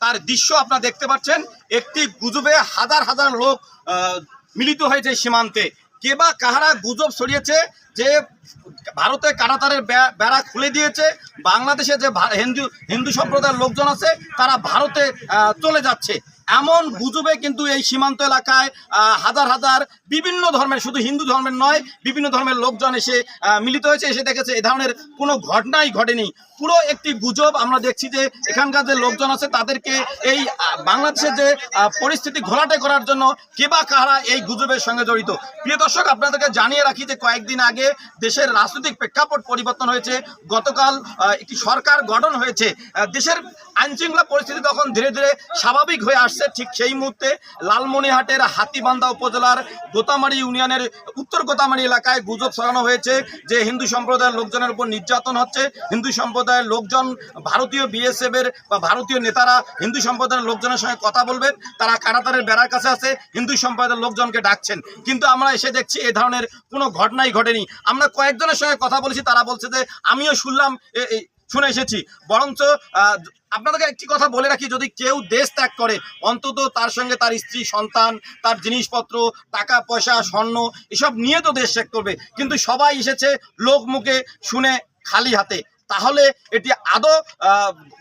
তার দৃশ্য আপনারা দেখতে পাচ্ছেন। একটি গুজবে হাজার হাজার লোক মিলিত হয়েছে সীমান্তে। কে বা কাহারা গুজব ছড়িয়েছে যে ভারতে কাঁটাতারের বেড়া খুলে দিয়েছে, বাংলাদেশে যে হিন্দু সম্প্রদায়ের লোকজন আছে তারা ভারতে চলে যাচ্ছে, এমন গুজবে কিন্তু এই সীমান্ত এলাকায় হাজার হাজার বিভিন্ন ধর্মের, শুধু হিন্দু ধর্মের নয়, বিভিন্ন ধর্মের লোকজন এসে মিলিত হয়েছে, এসে দেখেছে এ ধরনের কোনো ঘটনাই ঘটেনি। পুরো একটি গুজব। আমরা দেখছি যে এখানকার যে লোকজন আছে তাদেরকে এই বাংলাদেশের যে পরিস্থিতি ঘোলাটে করার জন্য কে বা কারা এই গুজবের সঙ্গে জড়িত। প্রিয় দর্শক, আপনাদেরকে জানিয়ে রাখি যে কয়েকদিন আগে দেশের রাজনৈতিক প্রেক্ষাপট পরিবর্তন হয়েছে। গতকাল একটি সরকার গঠন হয়েছে। দেশের আইনশৃঙ্খলা পরিস্থিতি তখন ধীরে ধীরে স্বাভাবিক হয়ে আসছে। ঠিক সেই মুহূর্তে লালমনিরহাটের হাতীবান্ধা উপজেলার গোতামারি ইউনিয়নের উত্তর গোতামারি এলাকায় গুজব ছড়ানো হয়েছে যে হিন্দু সম্প্রদায়ের লোকজনের উপর নির্যাতন হচ্ছে। হিন্দু সম্প্রদায়ের লোকজন, ভারতীয় বিএসএফ এর বা ভারতীয় নেতারা হিন্দু সম্প্রদায়ের লোকজনের সঙ্গে কথা বলবেন, তারা কাঁটাতারের বেড়ার কাছে আছে, হিন্দু সম্প্রদায়ের লোকজনকে ডাকছেন। কিন্তু আমরা এসে দেখছি এ ধরনের কোনো ঘটনাই ঘটেনি। আমরা কয়েকজনের সঙ্গে কথা বলেছি, তারা বলছে যে আমিও শুনে এসেছি। বরঞ্চ আপনাদেরকে একটি কথা বলে রাখি, যদি কেউ দেশ ত্যাগ করে অন্তত তার সঙ্গে তার স্ত্রী, সন্তান, তার জিনিসপত্র, টাকা পয়সা, স্বর্ণ এসব নিয়ে তো দেশ ত্যাগ করবে। কিন্তু সবাই এসেছে লোক মুখে শুনে খালি হাতে। তাহলে এটি আদৌ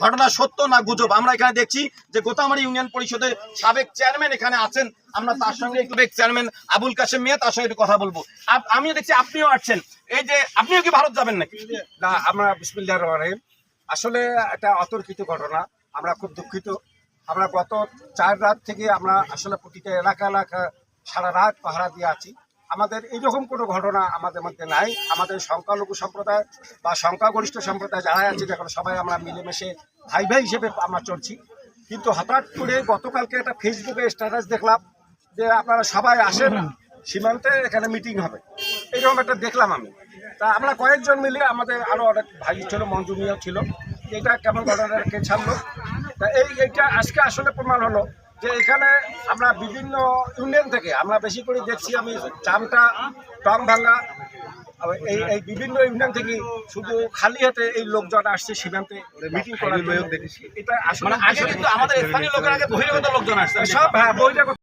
ঘটনা সত্য না গুজব? আমরা এখানে দেখছি যে গোতামারি ইউনিয়ন পরিষদের সাবেক চেয়ারম্যান এখানে আছেন। আমরা তার সঙ্গে একটু চেয়ারম্যান আবুল কাশেম মিয়া, তার সঙ্গে একটু কথা বলবো। আমিও দেখছি আপনিও আসছেন, এই যে আপনিও কি ভারত যাবেন নাকি? না, আমরা বিসমিল্লাহির রহমানির রহিম। আসলে একটা অতর্কিত ঘটনা, আমরা খুব দুঃখিত। আমরা গত 4 রাত থেকে আমরা আসলে প্রতিটা এলাকা সারা রাত পাহারা দিয়ে আছি। আমাদের এইরকম কোনো ঘটনা আমাদের মধ্যে নাই। আমাদের সংখ্যালঘু সম্প্রদায় বা সংখ্যাগরিষ্ঠ সম্প্রদায় যারা আছে, দেখুন সবাই আমরা মিলেমিশে ভাই ভাই হিসেবে আমরা চলছি। কিন্তু হঠাৎ করে গতকালকে একটা ফেসবুকে স্ট্যাটাস দেখলাম যে আপনারা সবাই আসেন সীমান্তে, এখানে মিটিং হবে, এইরকম একটা দেখলাম আমি। তা আমরা কয়েকজন মিলে, আমাদের আরও অনেক ভাই ছিল, মঞ্জু মিয়াও ছিল, এটা কেমন ঘটনাকে ছাড়লো। তা এইটা আজকে আসলে প্রমাণ হলো যে এখানে আমরা বিভিন্ন ইউনিয়ন থেকে আমরা বেশি করে দেখছি, আমি চামটা, টংভাঙ্গা, এই বিভিন্ন ইউনিয়ন থেকে শুধু খালি হাতে এই লোকজন আসছে সীমান্তে মিটিং করার জন্য। এটা আসলে আগে কিন্তু আমাদের স্থানীয় লোকের আগে বহিরাগত লোকজন আসছে সব, হ্যাঁ, বহিরাগত।